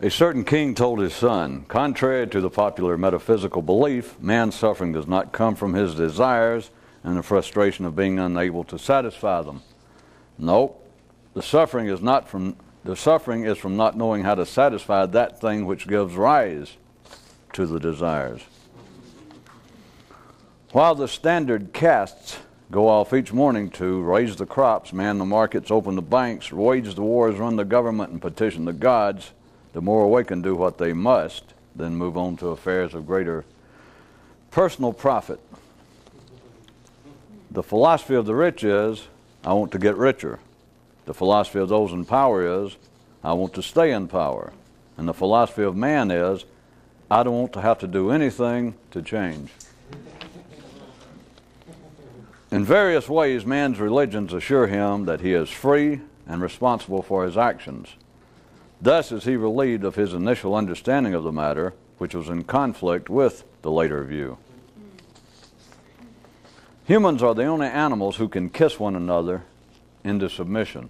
A certain king told his son, contrary to the popular metaphysical belief, man's suffering does not come from his desires and the frustration of being unable to satisfy them. No, the suffering is from not knowing how to satisfy that thing which gives rise to the desires. While the standard castes go off each morning to raise the crops, man the markets, open the banks, wage the wars, run the government, and petition the gods, the more awakened do what they must, then move on to affairs of greater personal profit. The philosophy of the rich is, I want to get richer. The philosophy of those in power is, I want to stay in power. And the philosophy of man is, I don't want to have to do anything to change. In various ways, man's religions assure him that he is free and responsible for his actions. Thus is he relieved of his initial understanding of the matter, which was in conflict with the later view. Humans are the only animals who can kiss one another into submission.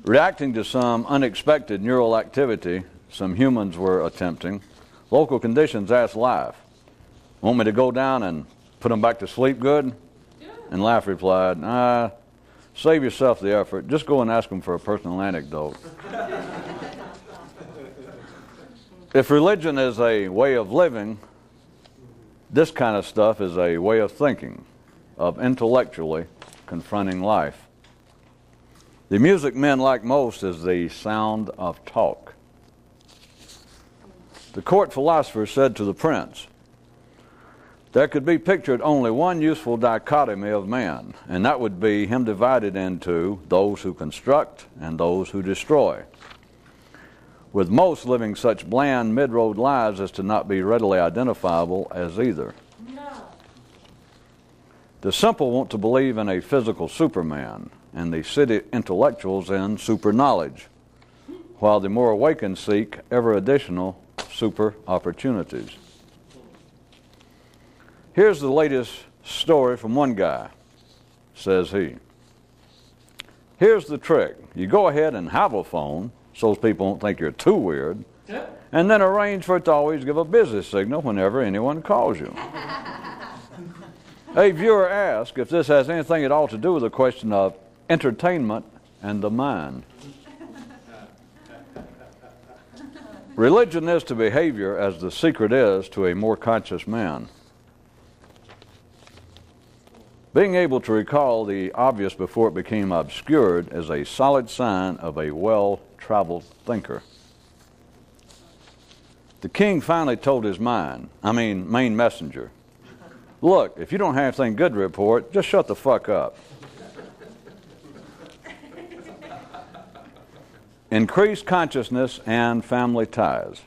Reacting to some unexpected neural activity some humans were attempting, local conditions asked Life, "Want me to go down and put them back to sleep good?" And Life replied, save yourself the effort. Just go and ask them for a personal anecdote. If religion is a way of living, this kind of stuff is a way of thinking, of intellectually confronting life. The music men like most is the sound of talk. The court philosopher said to the prince, there could be pictured only one useful dichotomy of man, and that would be him divided into those who construct and those who destroy, with most living such bland mid-road lives as to not be readily identifiable as either. No. The simple want to believe in a physical Superman, and the city intellectuals in super knowledge, while the more awakened seek ever additional super opportunities. Here's the latest story from one guy, says he. Here's the trick. You go ahead and have a phone so people don't think you're too weird, and then arrange for it to always give a busy signal whenever anyone calls you. A viewer asked if this has anything at all to do with the question of entertainment and the mind. Religion is to behavior as the secret is to a more conscious man. Being able to recall the obvious before it became obscured is a solid sign of a well-traveled thinker. The king finally told his main messenger, look, if you don't have anything good to report, just shut the fuck up. Increased consciousness and family ties.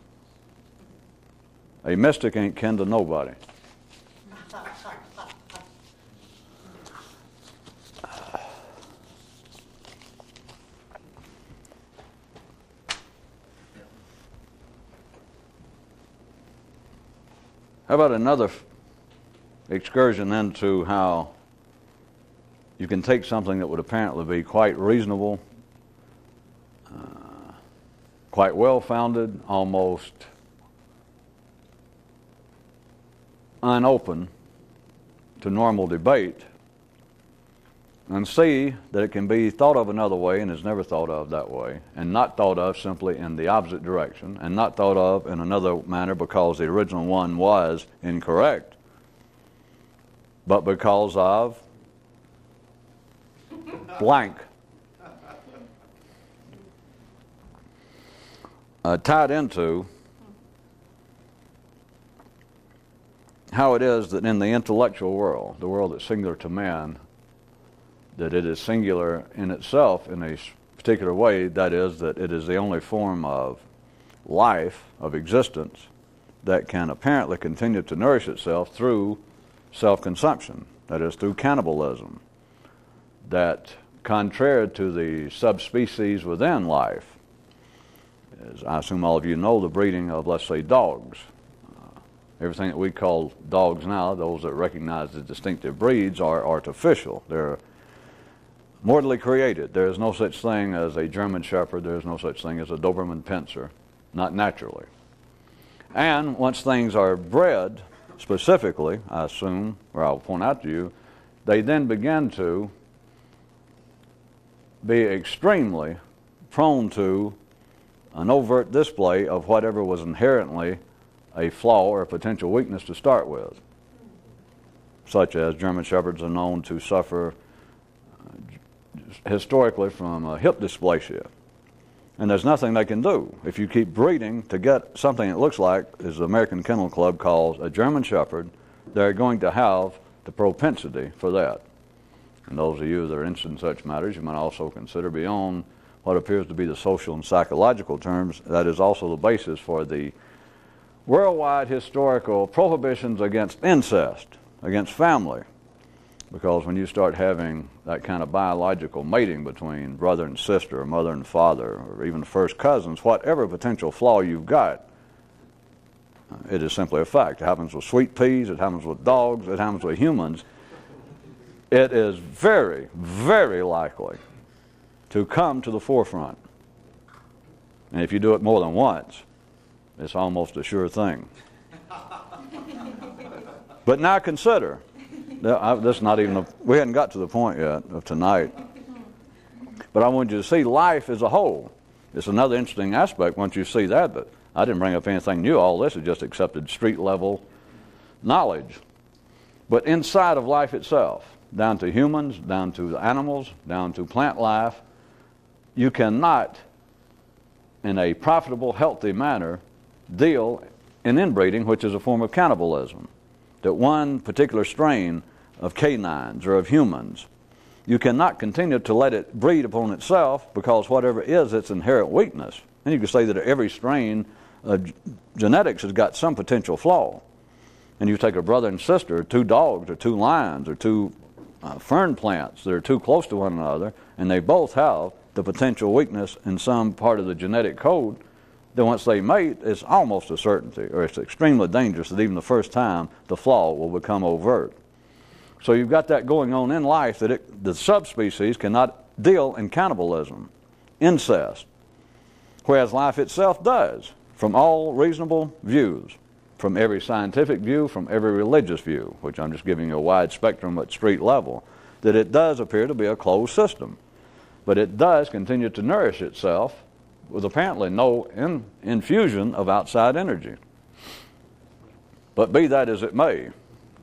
A mystic ain't kin to nobody. How about another excursion into how you can take something that would apparently be quite reasonable, quite well-founded, almost unopen to normal debate, and see that it can be thought of another way and is never thought of that way, and not thought of simply in the opposite direction, and not thought of in another manner because the original one was incorrect, but because of blank. Tied into how it is that in the intellectual world, the world that's singular to man, that it is singular in itself in a particular way, that is, that it is the only form of life, of existence, that can apparently continue to nourish itself through self-consumption, that is, through cannibalism, that contrary to the subspecies within life, as I assume all of you know, the breeding of, let's say, dogs. Everything that we call dogs now, those that recognize the distinctive breeds, are artificial. They're mortally created. There is no such thing as a German Shepherd. There is no such thing as a Doberman Pinscher, not naturally. And once things are bred, specifically, I assume, or I'll point out to you, they then begin to be extremely prone to an overt display of whatever was inherently a flaw or a potential weakness to start with, such as German Shepherds are known to suffer historically from hip dysplasia. And there's nothing they can do. If you keep breeding to get something that looks like, as the American Kennel Club calls a German Shepherd, they're going to have the propensity for that. And those of you that are interested in such matters, you might also consider beyond what appears to be the social and psychological terms, that is also the basis for the worldwide historical prohibitions against incest, against family. Because when you start having that kind of biological mating between brother and sister, or mother and father, or even first cousins, whatever potential flaw you've got, it is simply a fact. It happens with sweet peas, it happens with dogs, it happens with humans. It is very, very likely to come to the forefront. And if you do it more than once, it's almost a sure thing. But now consider, this is not even we hadn't got to the point yet of tonight, but I want you to see life as a whole. It's another interesting aspect once you see that, but I didn't bring up anything new. All this is just accepted street level knowledge. But inside of life itself, down to humans, down to the animals, down to plant life, you cannot, in a profitable, healthy manner, deal in inbreeding, which is a form of cannibalism. That one particular strain of canines or of humans, you cannot continue to let it breed upon itself, because whatever is its inherent weakness. And you can say that every strain of genetics has got some potential flaw. And you take a brother and sister, two dogs or two lions or two fern plants that are too close to one another, and they both have the potential weakness in some part of the genetic code, then once they mate, it's almost a certainty, or it's extremely dangerous that even the first time the flaw will become overt. So you've got that going on in life, that the subspecies cannot deal in cannibalism, incest, whereas life itself does, from all reasonable views, from every scientific view, from every religious view, which I'm just giving you a wide spectrum at street level, that it does appear to be a closed system. But it does continue to nourish itself with apparently no infusion of outside energy. But be that as it may,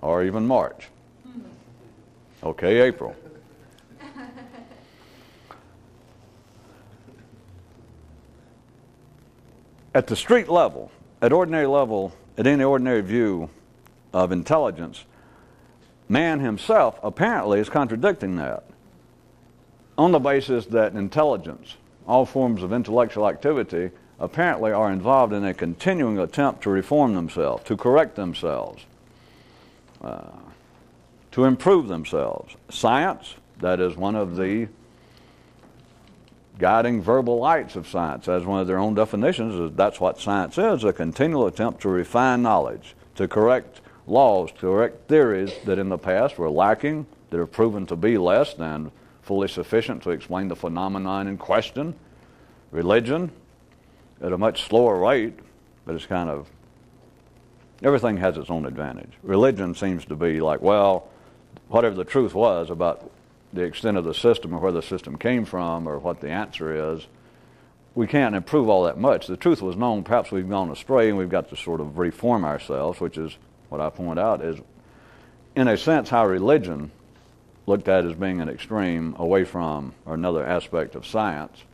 or even March. Okay, April. At the street level, at ordinary level, at any ordinary view of intelligence, man himself apparently is contradicting that, on the basis that intelligence, all forms of intellectual activity, apparently are involved in a continuing attempt to reform themselves, to correct themselves, to improve themselves. Science, that is one of the guiding verbal lights of science, as one of their own definitions, is that's what science is, a continual attempt to refine knowledge, to correct laws, to correct theories that in the past were lacking, that are proven to be less than fully sufficient to explain the phenomenon in question. Religion, at a much slower rate, but it's kind of, everything has its own advantage. Religion seems to be like, well, whatever the truth was about the extent of the system, or where the system came from, or what the answer is, we can't improve all that much. The truth was known, perhaps we've gone astray, and we've got to sort of reform ourselves, which is what I point out is, in a sense, how religion, looked at as being an extreme away from, or another aspect of science,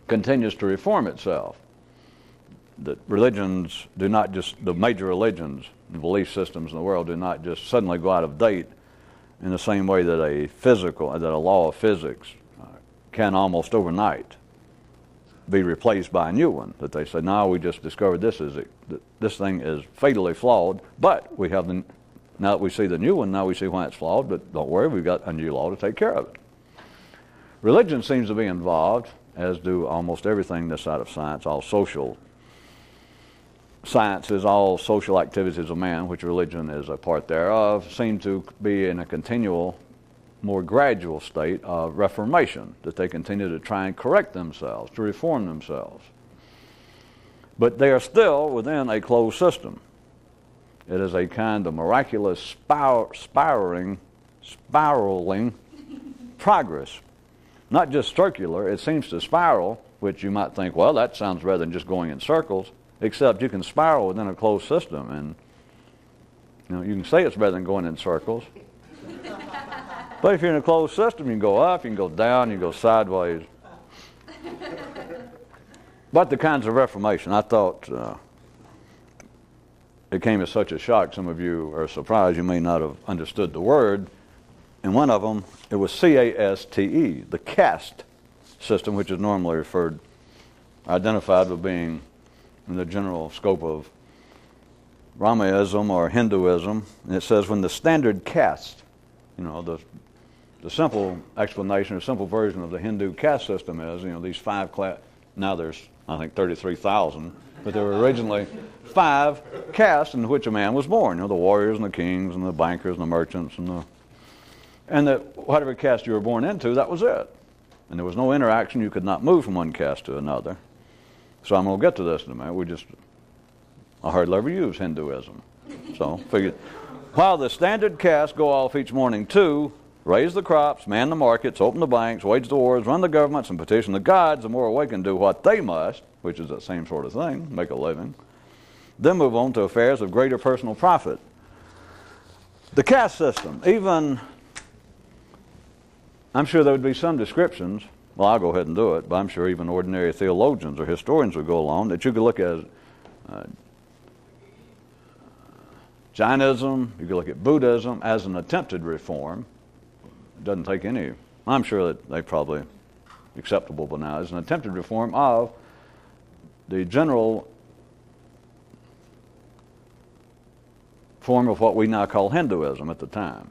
continues to reform itself. That religions do not just, the major religions, the belief systems in the world do not just suddenly go out of date in the same way that a law of physics can almost overnight be replaced by a new one. That they say, now we just discovered this thing is fatally flawed, but we have now that we see the new one, now we see why it's flawed, but don't worry, we've got a new law to take care of it. Religion seems to be involved, as do almost everything this side of science, all social sciences, all social activities of man, which religion is a part thereof, seem to be in a continual more gradual state of reformation, that they continue to try and correct themselves, to reform themselves. But they are still within a closed system. It is a kind of miraculous spiraling progress. Not just circular, it seems to spiral, which you might think, well, that sounds better than just going in circles, except you can spiral within a closed system. And you can say it's better than going in circles. But if you're in a closed system, you can go up, you can go down, you can go sideways. But the kinds of reformation, I thought it came as such a shock. Some of you are surprised. You may not have understood the word. And one of them, it was CASTE, the caste system, which is normally identified with being in the general scope of Brahmaism or Hinduism. And it says when the standard caste, the simple explanation or simple version of the Hindu caste system is, these 5 class. Now there's, I think, 33,000, but there were originally 5 castes in which a man was born. The warriors and the kings and the bankers and the merchants and that whatever caste you were born into, that was it. And there was no interaction. You could not move from one caste to another. So I'm going to get to this in a minute. I hardly ever use Hinduism. So figured, while the standard castes go off each morning to raise the crops, man the markets, open the banks, wage the wars, run the governments, and petition the gods, the more awakened do what they must, which is that same sort of thing, make a living, then move on to affairs of greater personal profit. The caste system, even, I'm sure there would be some descriptions, well, I'll go ahead and do it, but I'm sure even ordinary theologians or historians would go along, that you could look at Jainism, you could look at Buddhism as an attempted reform. It doesn't take any, I'm sure that they probably acceptable by now, as an attempted reform of the general form of what we now call Hinduism at the time.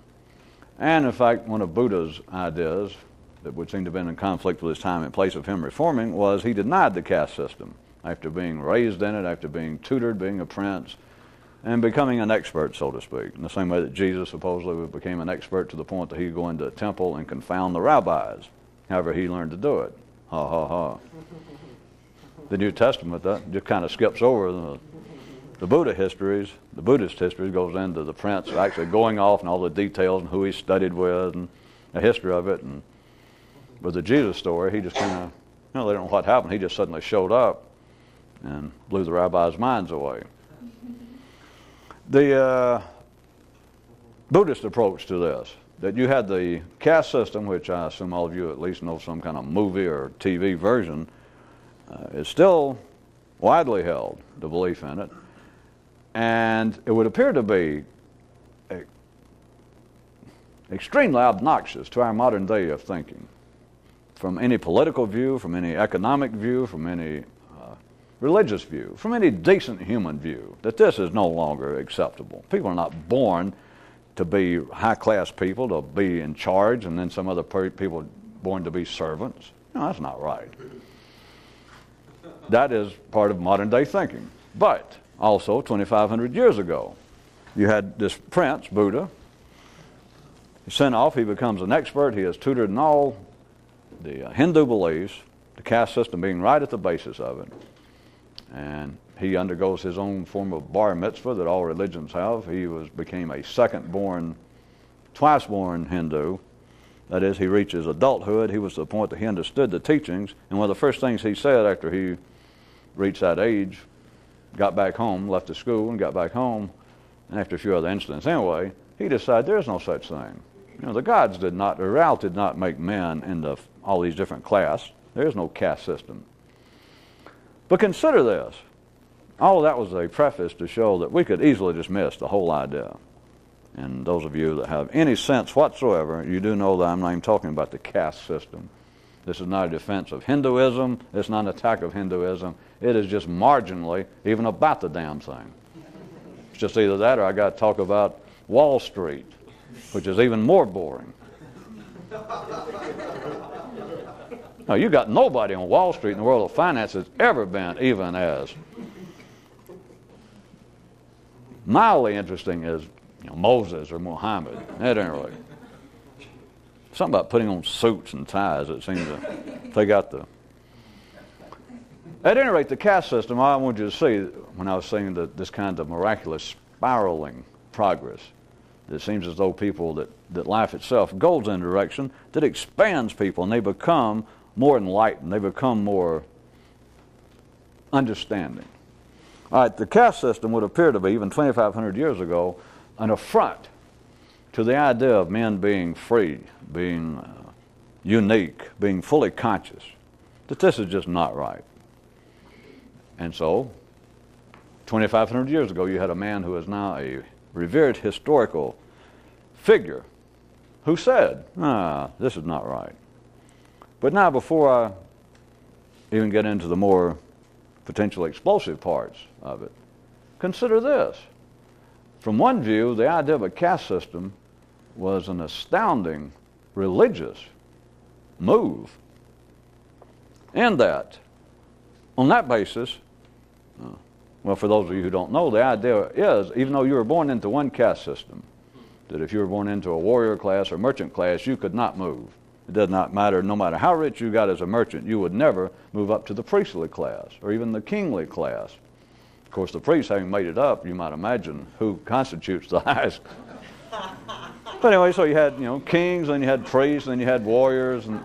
And in fact, one of Buddha's ideas that would seem to have been in conflict with his time and place of him reforming was he denied the caste system after being raised in it, after being tutored, being a prince, and becoming an expert, so to speak, in the same way that Jesus supposedly became an expert to the point that he would go into a temple and confound the rabbis. However, he learned to do it. Ha, ha, ha. The New Testament, that just kind of skips over the Buddhist histories goes into the prince actually going off and all the details and who he studied with and the history of it. And with the Jesus story, he just kind of, they don't know what happened. He just suddenly showed up and blew the rabbis' minds away. The Buddhist approach to this, that you had the caste system, which I assume all of you at least know some kind of movie or TV version, is still widely held, the belief in it. And it would appear to be extremely obnoxious to our modern day of thinking. From any political view, from any economic view, from any religious view, from any decent human view, that this is no longer acceptable. People are not born to be high-class people, to be in charge, and then some other people born to be servants. No, that's not right. That is part of modern-day thinking. But also, 2,500 years ago, you had this prince, Buddha. He's sent off, he becomes an expert, he is tutored in all the Hindu beliefs, the caste system being right at the basis of it. And he undergoes his own form of bar mitzvah that all religions have. He became a twice-born Hindu. That is, he reaches adulthood. He was to the point that he understood the teachings. And one of the first things he said after he reached that age, got back home, left the school and got back home, and after a few other incidents anyway, he decided there is no such thing. The gods did not, or Rao did not make men into all these different classes. There is no caste system. But consider this. All of that was a preface to show that we could easily dismiss the whole idea. And those of you that have any sense whatsoever, you do know that I'm not even talking about the caste system. This is not a defense of Hinduism. It's not an attack of Hinduism. It is just marginally even about the damn thing. It's just either that or I got to talk about Wall Street, which is even more boring. Now, you got nobody on Wall Street in the world of finance that's ever been even as mildly interesting as Moses or Muhammad. At any rate. Something about putting on suits and ties that seems to take out the... At any rate, the caste system, I want you to see, when I was saying that this kind of miraculous spiraling progress, it seems as though people that life itself goes in a direction that expands people, and they become more enlightened. They become more understanding. All right, the caste system would appear to be, even 2,500 years ago, an affront to the idea of men being free, being unique, being fully conscious, that this is just not right. And so, 2,500 years ago, you had a man who is now a revered historical figure who said, this is not right. But now, before I even get into the more potentially explosive parts of it, consider this. From one view, the idea of a caste system was an astounding religious move. And that, on that basis, well, for those of you who don't know, the idea is, even though you were born into one caste system, that if you were born into a warrior class or merchant class, you could not move. It does not matter, no matter how rich you got as a merchant, you would never move up to the priestly class or even the kingly class. Of course, the priests, having made it up, you might imagine who constitutes the highest. But anyway, so you had, kings, and you had priests, and you had warriors and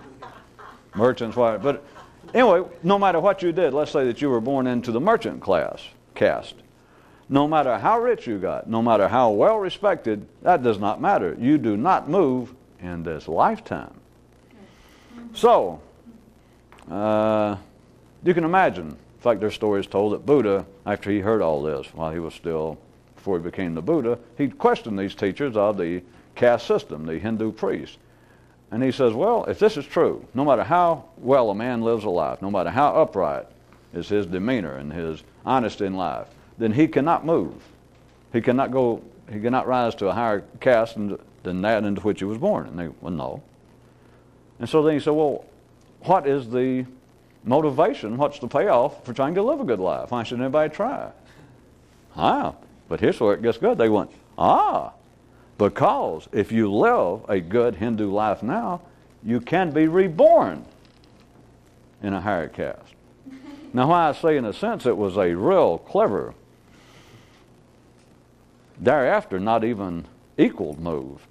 merchants. But anyway, no matter what you did, let's say that you were born into the merchant caste. No matter how rich you got, no matter how well respected, that does not matter. You do not move in this lifetime. So, you can imagine, in fact, there's stories told that Buddha, after he heard all this, while he was still, before he became the Buddha, he questioned these teachers of the caste system, the Hindu priests. And he says, well, if this is true, no matter how well a man lives a life, no matter how upright is his demeanor and his honesty in life, then he cannot move. He cannot rise to a higher caste than that into which he was born. And they, well, no. And so then he said, well, what is the motivation? What's the payoff for trying to live a good life? Why should anybody try? But here's where it gets good. They went, because if you live a good Hindu life now, you can be reborn in a higher caste. Now, why I say in a sense it was a real clever, thereafter not even equal move,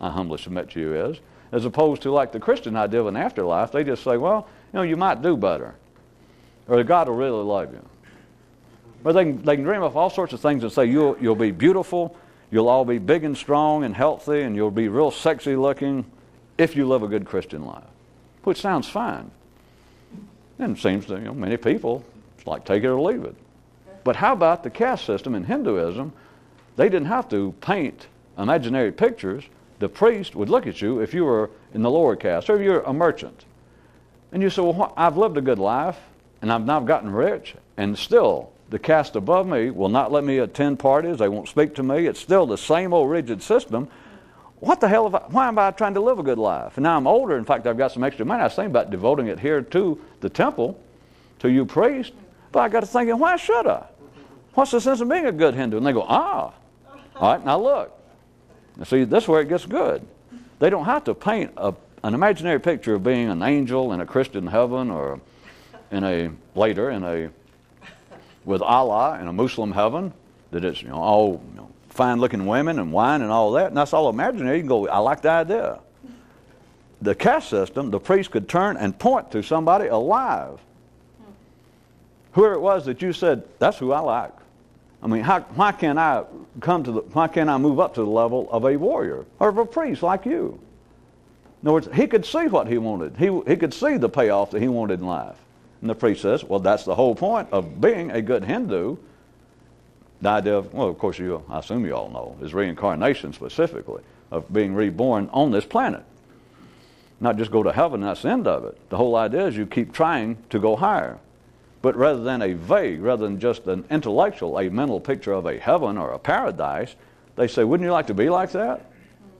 I humbly submit to you is, as opposed to like the Christian idea of an afterlife. They just say, well, you might do better, or God will really love you. Or they can dream up all sorts of things and say you'll be beautiful, you'll all be big and strong and healthy, and you'll be real sexy looking if you live a good Christian life, which sounds fine. And it seems to many people, it's like take it or leave it. But how about the caste system in Hinduism? They didn't have to paint imaginary pictures. The priest would look at you if you were in the lower caste, or if you're a merchant. And you say, well, I've lived a good life, and I've now gotten rich, and still the caste above me will not let me attend parties. They won't speak to me. It's still the same old rigid system. What the hell, why am I trying to live a good life? And now I'm older. In fact, I've got some extra money. I was thinking about devoting it here to the temple, to you priests. But I got to thinking, why should I? What's the sense of being a good Hindu? And they go, all right, now look. Now see, this is where it gets good. They don't have to paint an imaginary picture of being an angel in a Christian heaven, or with Allah in a Muslim heaven, that it's all fine-looking women and wine and all that, and that's all imaginary. You can go, I like the idea. The caste system, the priest could turn and point to somebody alive. Whoever it was that you said, that's who I like. I mean, why can't I move up to the level of a warrior or of a priest like you? In other words, he could see what he wanted. He could see the payoff that he wanted in life. And the priest says, well, that's the whole point of being a good Hindu. The idea of, well, of course, I assume you all know, is reincarnation specifically, of being reborn on this planet. Not just go to heaven, that's the end of it. The whole idea is you keep trying to go higher. But rather than rather than just an intellectual, a mental picture of a heaven or a paradise, they say, wouldn't you like to be like that?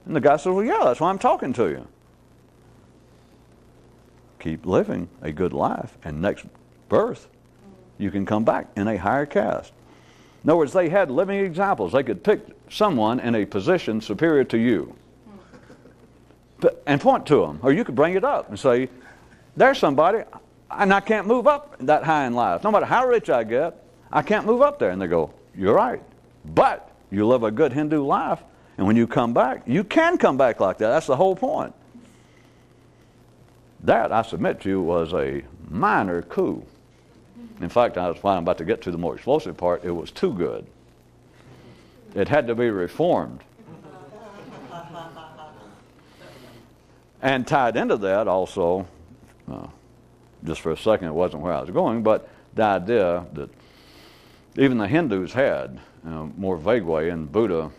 And the guy says, well, yeah, that's why I'm talking to you. Keep living a good life, and next birth, you can come back in a higher caste. In other words, they had living examples. They could pick someone in a position superior to you. and point to them. Or you could bring it up and say, there's somebody, and I can't move up that high in life. No matter how rich I get, I can't move up there. And they go, you're right. But you live a good Hindu life, and when you come back, you can come back like that. That's the whole point. That, I submit to you, was a minor coup. In fact, that's why I'm about to get to the more explosive part. It was too good. It had to be reformed. And tied into that also, just for a second, it wasn't where I was going, but the idea that even the Hindus had, in a more vague way, and Buddha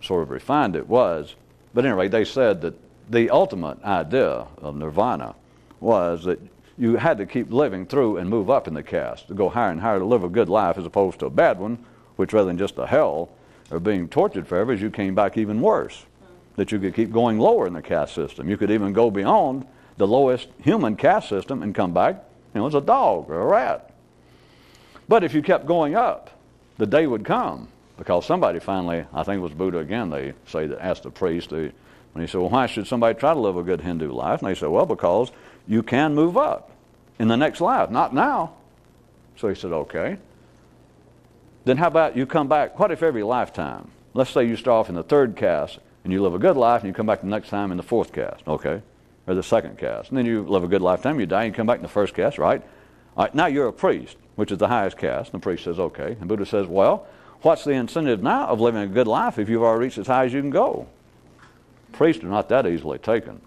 sort of refined it, was, but anyway, they said that the ultimate idea of nirvana was that you had to keep living through and move up in the caste, to go higher and higher, to live a good life as opposed to a bad one, which rather than just a hell or being tortured forever, as you came back even worse. That you could keep going lower in the caste system. You could even go beyond the lowest human caste system and come back, as a dog or a rat. But if you kept going up, the day would come, because somebody finally, I think it was Buddha again, they say, that asked the priest, when he said, well, why should somebody try to live a good Hindu life? And they said, well, because you can move up in the next life, not now. So he said, okay. Then how about you come back, what if every lifetime, let's say you start off in the third caste, and you live a good life, and you come back the next time in the fourth caste, okay? Or the second caste. And then you live a good lifetime, you die, and you come back in the first caste, right? All right, now you're a priest, which is the highest caste. And the priest says, okay. And Buddha says, well, what's the incentive now of living a good life if you've already reached as high as you can go? Priests are not that easily taken.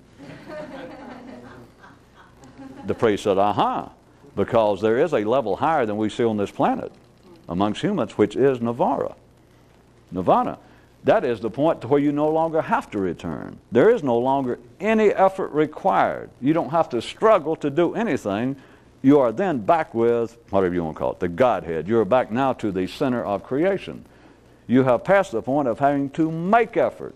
The priest said, because there is a level higher than we see on this planet amongst humans, which is nirvana. Nirvana. That is the point to where you no longer have to return. There is no longer any effort required. You don't have to struggle to do anything. You are then back with, whatever you want to call it, the Godhead. You are back now to the center of creation. You have passed the point of having to make effort.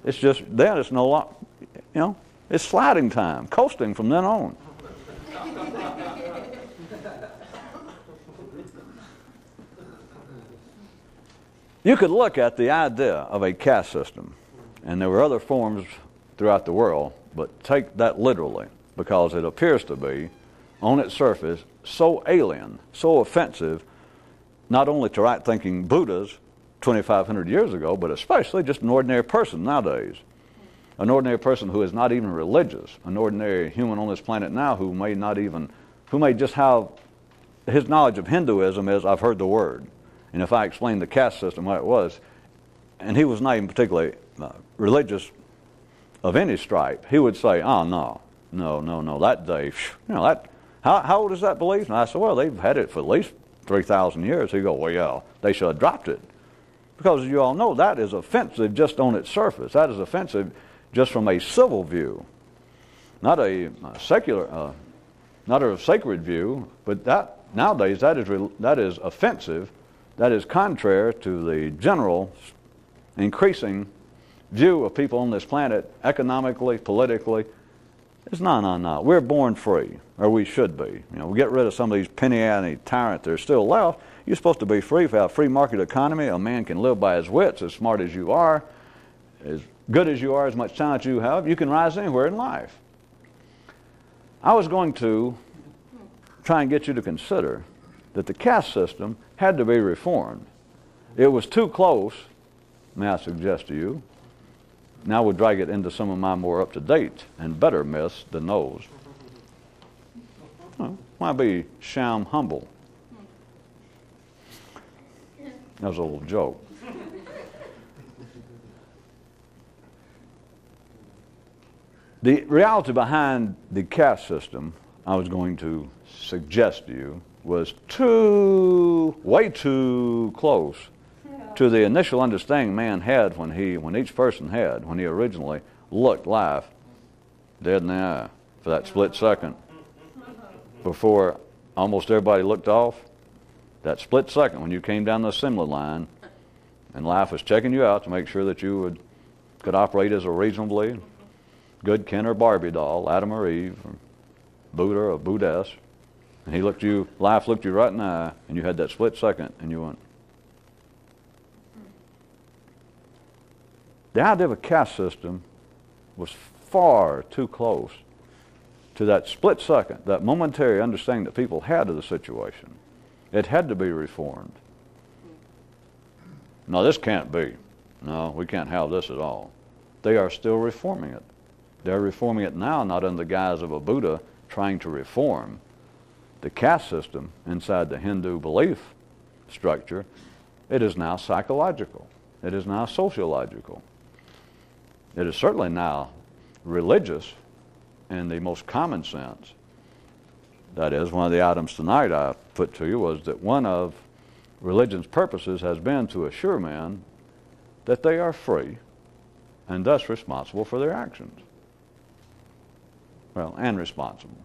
It's just, then it's no longer, it's sliding time, coasting from then on. You could look at the idea of a caste system, and there were other forms throughout the world, but take that literally, because it appears to be, on its surface, so alien, so offensive, not only to right-thinking Buddhas 2,500 years ago, but especially just an ordinary person nowadays. An ordinary person who is not even religious, an ordinary human on this planet now who may just have, his knowledge of Hinduism is, I've heard the word. And if I explained the caste system, what it was, and he was not even particularly religious of any stripe, he would say, oh, no, that day, how old is that belief? And I said, well, they've had it for at least 3,000 years. He'd go, well, yeah, they should have dropped it. Because as you all know, that is offensive just on its surface. That is offensive just from a civil view, not a secular, not a sacred view, but that nowadays that is offensive. That is contrary to the general increasing view of people on this planet, economically, politically. It's no. We're born free, or we should be. We get rid of some of these penny-ante tyrants that are still left. You're supposed to be free. If you have a free market economy, a man can live by his wits, as smart as you are, as good as you are, as much talent you have. You can rise anywhere in life. I was going to try and get you to consider that the caste system had to be reformed. It was too close, may I suggest to you. Now we'll drag it into some of my more up-to-date and better myths than those. Why be sham humble? That was a little joke. The reality behind the caste system I was going to suggest to you was way too close to the initial understanding man had when each person had, when he originally looked life dead in the eye for that split second before almost everybody looked off. That split second when you came down the assembly line and life was checking you out to make sure that you could operate as a reasonably good Ken or Barbie doll, Adam or Eve, or Buddha or Buddhess. And life looked you right in the eye, and you had that split second, and you went. The idea of a caste system was far too close to that split second, that momentary understanding that people had of the situation. It had to be reformed. No, this can't be. No, we can't have this at all. They are still reforming it. They're reforming it now, not in the guise of a Buddha trying to reform the caste system inside the Hindu belief structure. It is now psychological. It is now sociological. It is certainly now religious in the most common sense. That is, one of the items tonight I put to you was that one of religion's purposes has been to assure men that they are free and thus responsible for their actions. Well, and responsible.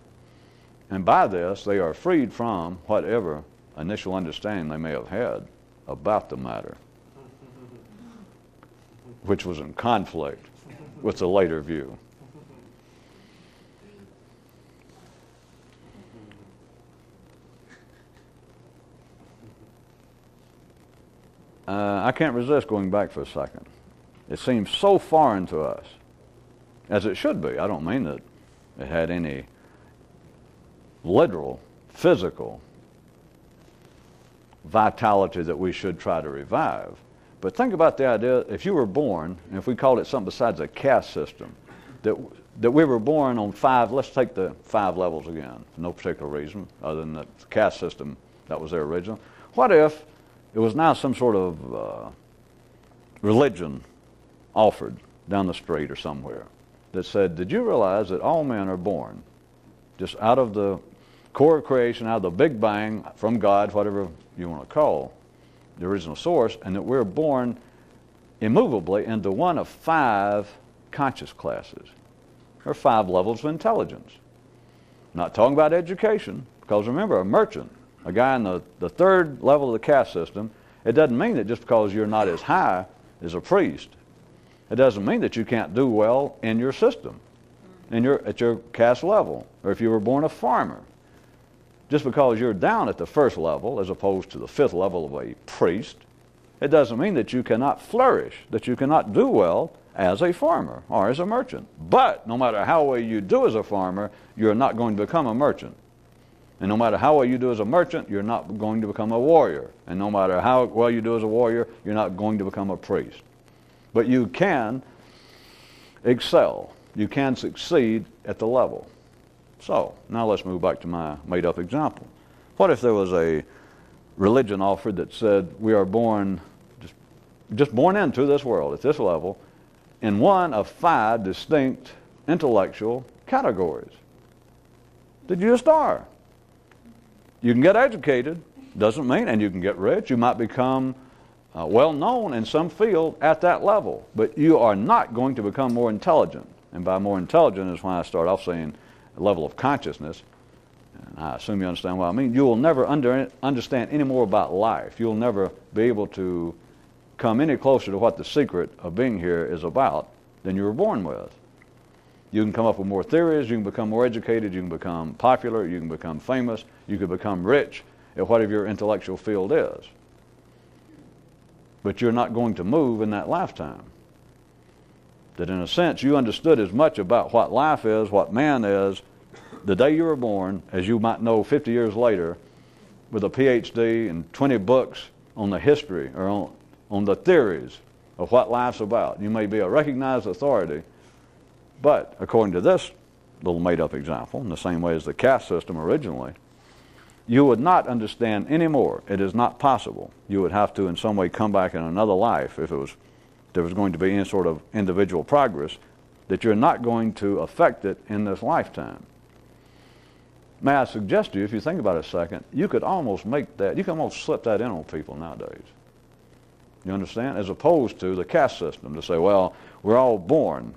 And by this, they are freed from whatever initial understanding they may have had about the matter, which was in conflict with the later view. I can't resist going back for a second. It seems so foreign to us, as it should be. I don't mean that it had any literal, physical vitality that we should try to revive. But think about the idea, if you were born, and if we called it something besides a caste system, that we were born on five, let's take the 5 levels again, for no particular reason, other than the caste system that was there original. What if it was now some sort of religion offered down the street or somewhere that said, did you realize that all men are born just out of the core of creation, out of the Big Bang, from God, whatever you want to call the original source, and that we're born immovably into one of 5 conscious classes, or 5 levels of intelligence. Not talking about education, because remember, a merchant, a guy in the 3rd level of the caste system, it doesn't mean that just because you're not as high as a priest, it doesn't mean that you can't do well in your system, at your caste level, or if you were born a farmer. Just because you're down at the 1st level as opposed to the 5th level of a priest, it doesn't mean that you cannot flourish, that you cannot do well as a farmer or as a merchant. But no matter how well you do as a farmer, you're not going to become a merchant. And no matter how well you do as a merchant, you're not going to become a warrior. And no matter how well you do as a warrior, you're not going to become a priest. But you can excel. You can succeed at the level. So, now let's move back to my made-up example. What if there was a religion offered that said we are born, just born into this world at this level, in one of 5 distinct intellectual categories? That you just are. You can get educated, doesn't mean, and you can get rich. You might become well-known in some field at that level, but you are not going to become more intelligent. And by more intelligent is when I start off saying a level of consciousness, and I assume you understand what I mean. You will never understand any more about life. You'll never be able to come any closer to what the secret of being here is about than you were born with. You can come up with more theories, you can become more educated, you can become popular, you can become famous, you can become rich at whatever your intellectual field is. But you're not going to move in that lifetime. That in a sense you understood as much about what life is, what man is, the day you were born, as you might know 50 years later with a PhD and 20 books on the history or on the theories of what life's about. You may be a recognized authority, but according to this little made-up example, in the same way as the caste system originally, you would not understand any more. It is not possible. You would have to in some way come back in another life if there was going to be any sort of individual progress, that you're not going to affect it in this lifetime. May I suggest to you, if you think about it a second, you could almost make that, you can almost slip that in on people nowadays. You understand? As opposed to the caste system, to say, well, we're all born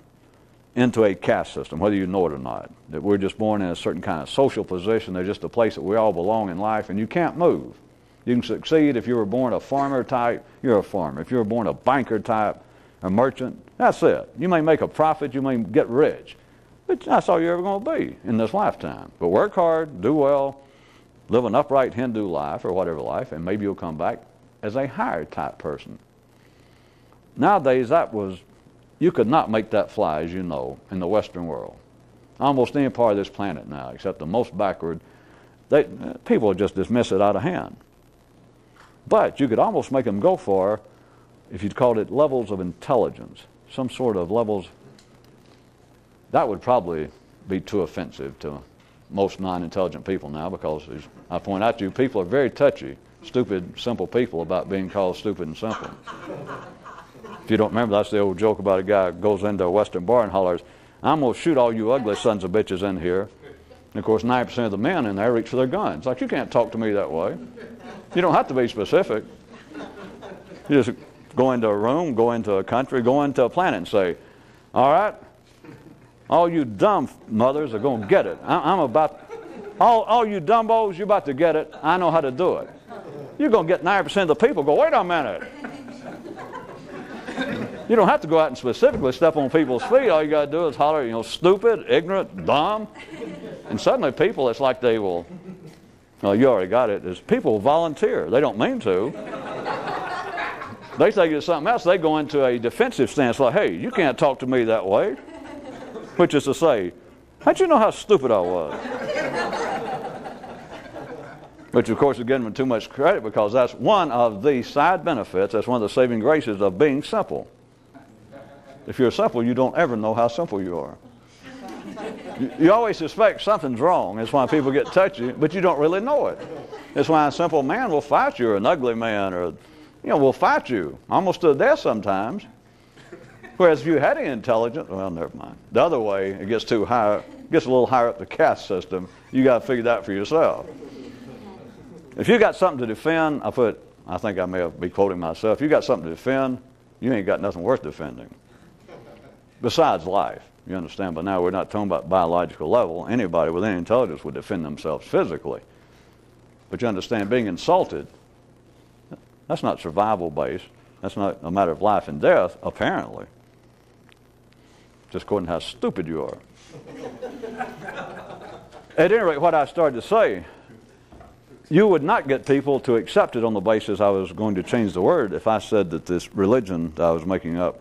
into a caste system, whether you know it or not. That we're just born in a certain kind of social position. They're just a place that we all belong in life, and you can't move. You can succeed if you were born a farmer type, you're a farmer. If you were born a banker type, a merchant, that's it. You may make a profit, you may get rich, but that's all you're ever going to be in this lifetime. But work hard, do well, live an upright Hindu life or whatever life, and maybe you'll come back as a higher type person. Nowadays, that was You could not make that fly, as you know, in the Western world. Almost any part of this planet now, except the most backward, people just dismiss it out of hand. But you could almost make them go for, if you'd called it levels of intelligence, some sort of levels. That would probably be too offensive to most non-intelligent people now, because, as I point out to you, people are very touchy, stupid, simple people, about being called stupid and simple. If you don't remember, that's the old joke about a guy who goes into a Western bar and hollers, "I'm going to shoot all you ugly sons of bitches in here." And of course, 90% of the men in there reach for their guns. Like, you can't talk to me that way. You don't have to be specific. You just go into a room, go into a country, go into a planet and say, "All right, all you dumb mothers are going to get it. I'm about, all you dumbos, you're about to get it. I know how to do it." You're going to get 90% of the people go, "Wait a minute." You don't have to go out and specifically step on people's feet. All you got to do is holler, stupid, ignorant, dumb. And suddenly people, it's like they will, you already got it, is people will volunteer. They don't mean to. They think it's something else. They go into a defensive stance like, "Hey, you can't talk to me that way." Which is to say, how'd you know how stupid I was? Which, of course, is giving them too much credit, because that's one of the side benefits, that's one of the saving graces of being simple. If you're simple, you don't ever know how simple you are. You always suspect something's wrong. That's why people get touchy, but you don't really know it. That's why a simple man will fight you, or an ugly man, or, will fight you almost to death sometimes. Whereas if you had any intelligence, well, never mind. The other way, it gets too high, gets a little higher up the caste system. You got to figure that out for yourself. If you got something to defend, I think I may be quoting myself, if you got something to defend, you ain't got nothing worth defending. Besides life, you understand? But now we're not talking about biological level. Anybody with any intelligence would defend themselves physically. But you understand, being insulted, that's not survival based. That's not a matter of life and death, apparently. Just according to how stupid you are. At any rate, what I started to say, you would not get people to accept it on the basis I was going to change the word if I said that this religion that I was making up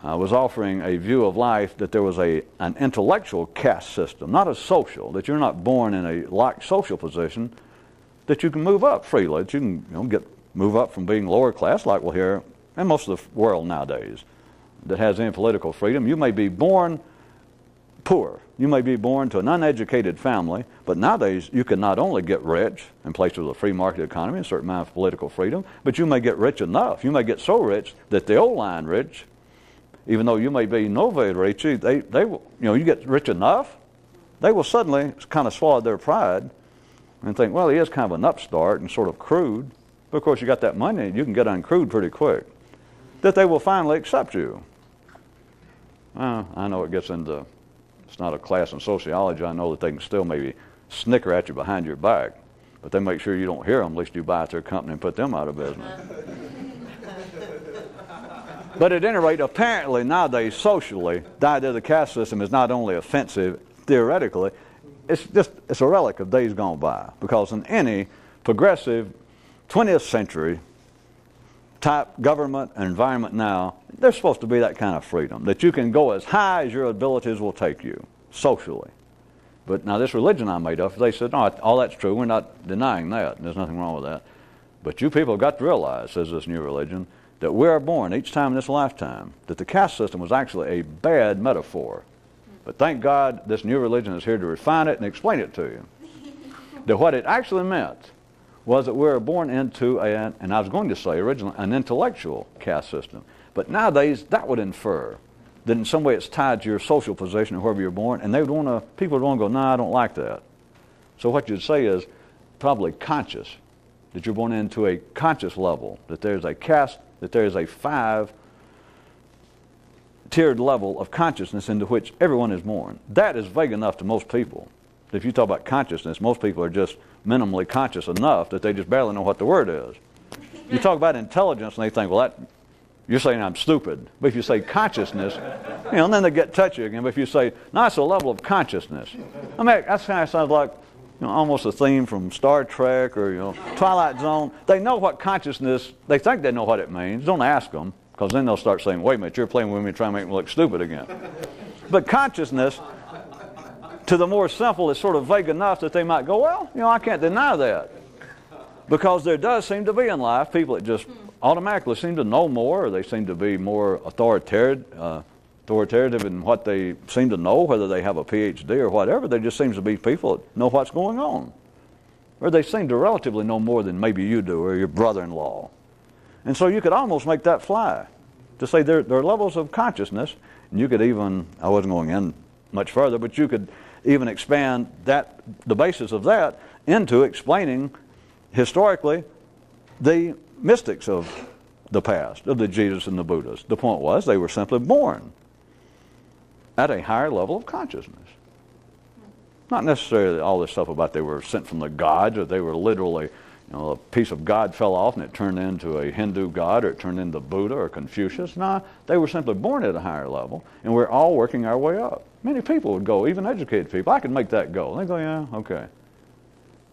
was offering a view of life that there was an intellectual caste system, not a social, that you're not born in a like social position, that you can move up freely, that you can move up from being lower class, like we'll hear in most of the world nowadays that has any political freedom. You may be born poor. You may be born to an uneducated family, but nowadays you can not only get rich in places with a free market economy and a certain amount of political freedom, but you may get rich enough. You may get so rich that the old line rich, even though you may be no very rich, they will, you get rich enough, they will suddenly kind of swallow their pride and think, well, he is kind of an upstart and sort of crude. But of course, you got that money, you can get uncrude pretty quick. That they will finally accept you. I know it gets into, it's not a class in sociology. I know that they can still maybe snicker at you behind your back, but they make sure you don't hear them, lest you buy at their company and put them out of business. But at any rate, apparently nowadays, socially, the idea of the caste system is not only offensive theoretically, it's a relic of days gone by. Because in any progressive 20th century type government and environment now, there's supposed to be that kind of freedom, that you can go as high as your abilities will take you, socially. But now this religion I made up, they said, no, all that's true, we're not denying that, there's nothing wrong with that. But you people have got to realize, says this new religion, that we are born each time in this lifetime, that the caste system was actually a bad metaphor. But thank God this new religion is here to refine it and explain it to you. That what it actually meant was that we were born into, and I was going to say originally, an intellectual caste system. But nowadays, that would infer that in some way it's tied to your social position or wherever you're born, and people would want to go, no, I don't like that. So what you'd say is probably conscious, that you're born into a conscious level, that there's a caste, that there's a 5-tiered level of consciousness into which everyone is born. That is vague enough to most people. If you talk about consciousness, most people are just minimally conscious enough that they just barely know what the word is. You talk about intelligence and they think, well, you're saying I'm stupid. But if you say consciousness, and then they get touchy again. But if you say, no, it's a level of consciousness. I mean, that kind of sounds like almost a theme from Star Trek or Twilight Zone. They know what consciousness, they think they know what it means. Don't ask them. because then they'll start saying, wait a minute, you're playing with me trying to make me look stupid again. But consciousness, to the more simple, is sort of vague enough that they might go, well, I can't deny that. Because there does seem to be in life people that just automatically seem to know more, or they seem to be more authoritative in what they seem to know, whether they have a PhD or whatever. There just seems to be people that know what's going on. Or they seem to relatively know more than maybe you do or your brother-in-law. And so you could almost make that fly to say there are levels of consciousness, and you could even, I wasn't going in much further, but you could even expand the basis of that into explaining historically the mystics of the past, of the Jesus and the Buddhas. The point was they were simply born at a higher level of consciousness. Not necessarily all this stuff about they were sent from the gods, or they were literally, a piece of God fell off and it turned into a Hindu god, or it turned into Buddha or Confucius. No, they were simply born at a higher level, and we're all working our way up. Many people would go, even educated people, I could make that go. They go, yeah, okay.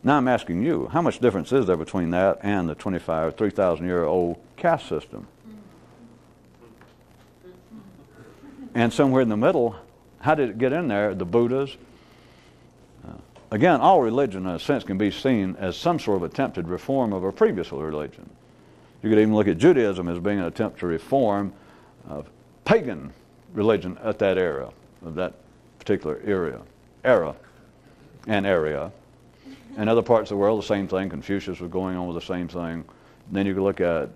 Now I'm asking you, how much difference is there between that and the 3,000-year-old caste system? And somewhere in the middle, how did it get in there? The Buddhas. Again, all religion in a sense can be seen as some sort of attempted reform of a previous religion. You could even look at Judaism as being an attempt to reform pagan religion at that era, of that particular era. In other parts of the world, the same thing. Confucius was going on with the same thing. Then you could look at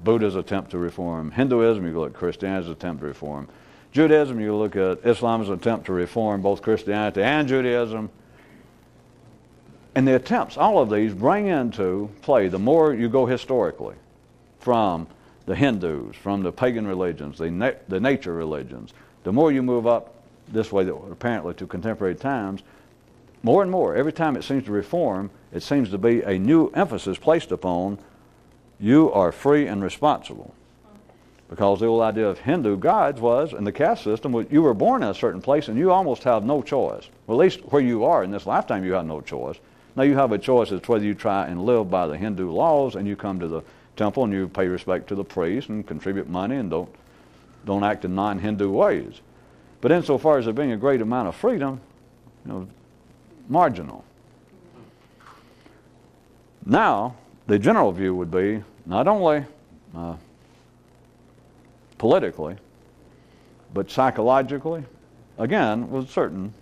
Buddha's attempt to reform Hinduism. You could look at Christianity's attempt to reform Judaism. You could look at Islam's attempt to reform both Christianity and Judaism. And the attempts, all of these, bring into play, the more you go historically, from the Hindus, from the pagan religions, the nature religions, the more you move up this way, apparently to contemporary times, more and more, every time it seems to reform, it seems to be a new emphasis placed upon you are free and responsible. Because the old idea of Hindu gods was, in the caste system, you were born in a certain place and you almost have no choice. Well, at least where you are in this lifetime, you have no choice. Now you have a choice as to whether you try and live by the Hindu laws and you come to the temple and you pay respect to the priest and contribute money and don't act in non-Hindu ways. But insofar as there being a great amount of freedom, marginal. Now, the general view would be not only politically, but psychologically, again, with certain,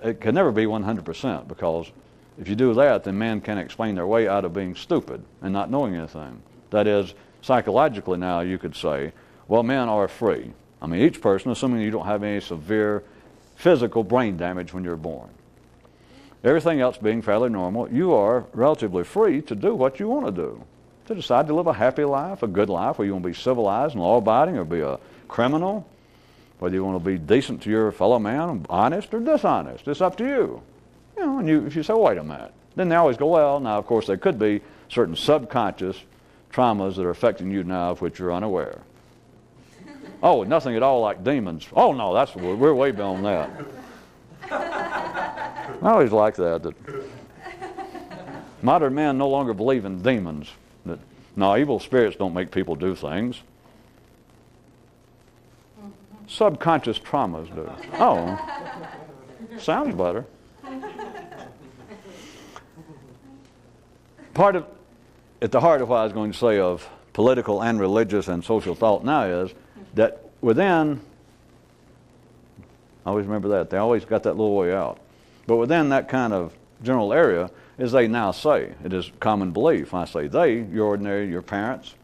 it can never be 100%, because if you do that, then man can explain their way out of being stupid and not knowing anything. That is, psychologically now you could say, well, men are free. I mean, each person, assuming you don't have any severe physical brain damage when you're born. Everything else being fairly normal, you are relatively free to do what you want to do. To decide to live a happy life, a good life, where you want to be civilized and law-abiding, or be a criminal, whether you want to be decent to your fellow man, honest or dishonest. It's up to you. And if you say, wait a minute, then they always go, well, now, of course, there could be certain subconscious traumas that are affecting you now of which you're unaware. Oh, nothing at all like demons. Oh, no, we're way beyond that. I always like that modern men no longer believe in demons. That, no, evil spirits don't make people do things. Subconscious traumas do. Oh, sounds better. At the heart of what I was going to say of political and religious and social thought now is that within, I always remember that, they always got that little way out. But within that kind of general area, as they now say, it is common belief. When I say they, your parents,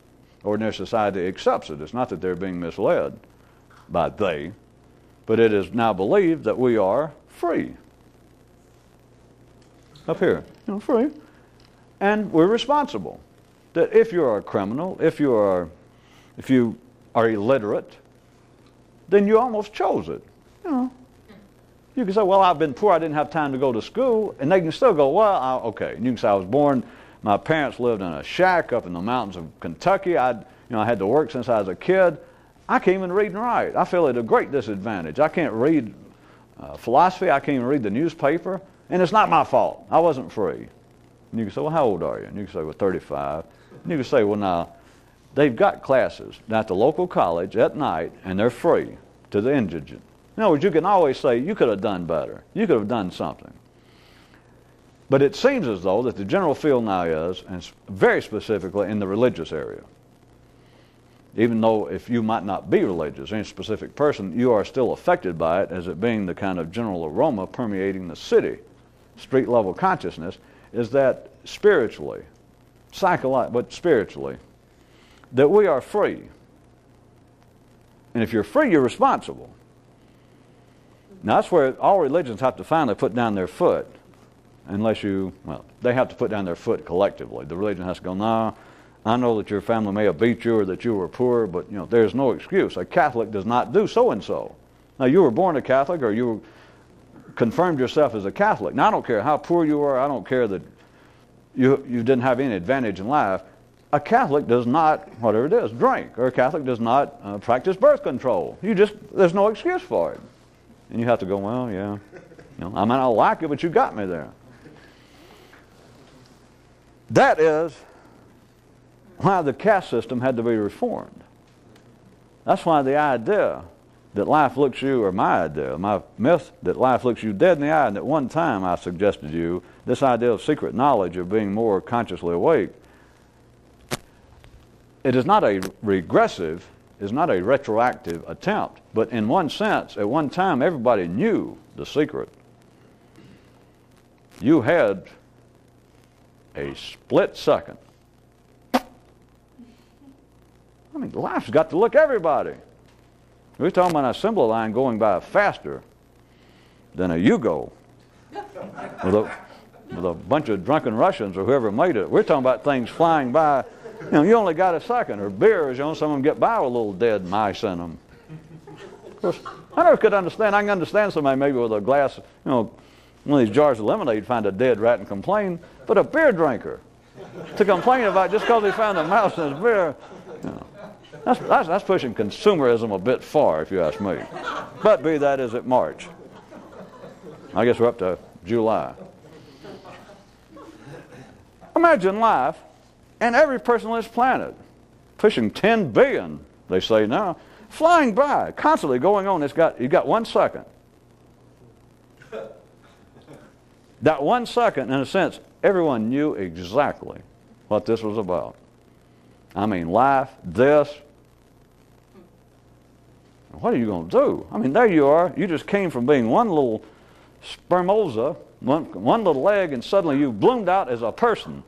ordinary society accepts it. It's not that they're being misled by they, but it is now believed that we are free. Up here, free. And we're responsible. That if you are a criminal, if you are illiterate, then you almost chose it. You can say, well, I've been poor, I didn't have time to go to school, and they can still go, well, okay. And you can say, I was born, my parents lived in a shack up in the mountains of Kentucky. I had to work since I was a kid. I can't even read and write. I feel at a great disadvantage. I can't read philosophy. I can't even read the newspaper. And it's not my fault. I wasn't free. And you can say, well, how old are you? And you can say, well, 35. And you can say, well, now, they've got classes at the local college at night, and they're free to the indigent. In other words, you can always say, you could have done better. You could have done something. But it seems as though that the general feel now is, and very specifically in the religious area, even though if you might not be religious, any specific person, you are still affected by it as it being the kind of general aroma permeating the city, street level consciousness, is that spiritually, psychologically, but spiritually, that we are free. And if you're free, you're responsible. Now that's where all religions have to finally put down their foot, unless you, well, they have to put down their foot collectively. The religion has to go, no, I know that your family may have beat you or that you were poor, but there's no excuse. A Catholic does not do so-and-so. Now you were born a Catholic or you confirmed yourself as a Catholic. Now I don't care how poor you are, I don't care that you didn't have any advantage in life. A Catholic does not, whatever it is, drink, or a Catholic does not practice birth control. There's no excuse for it. And you have to go, well, yeah, I might not like it, but you got me there. That is why the caste system had to be reformed. That's why the idea that life looks you, or my idea, my myth that life looks you dead in the eye, and at one time I suggested you, this idea of secret knowledge, of being more consciously awake, it is not a regressive, is not a retroactive attempt, but in one sense, at one time everybody knew the secret. You had a split second. I mean, life's got to look everybody. We're talking about an assembly line going by faster than a Yugo with a bunch of drunken Russians or whoever made it. We're talking about things flying by. You only got a second. Or beers, some of them get by with a little dead mice in them. Of course, I never could understand. I can understand somebody maybe with a glass, one of these jars of lemonade, find a dead rat and complain. But a beer drinker to complain about just because he found a mouse in his beer, that's pushing consumerism a bit far, if you ask me. But be that as it March. I guess we're up to July. Imagine life and every person on this planet, pushing 10 billion, they say now, flying by, constantly going on. You got 1 second. That 1 second, in a sense, everyone knew exactly what this was about. I mean, life, this. What are you going to do? I mean, there you are. You just came from being one little spermosa, one little egg, and suddenly you bloomed out as a person.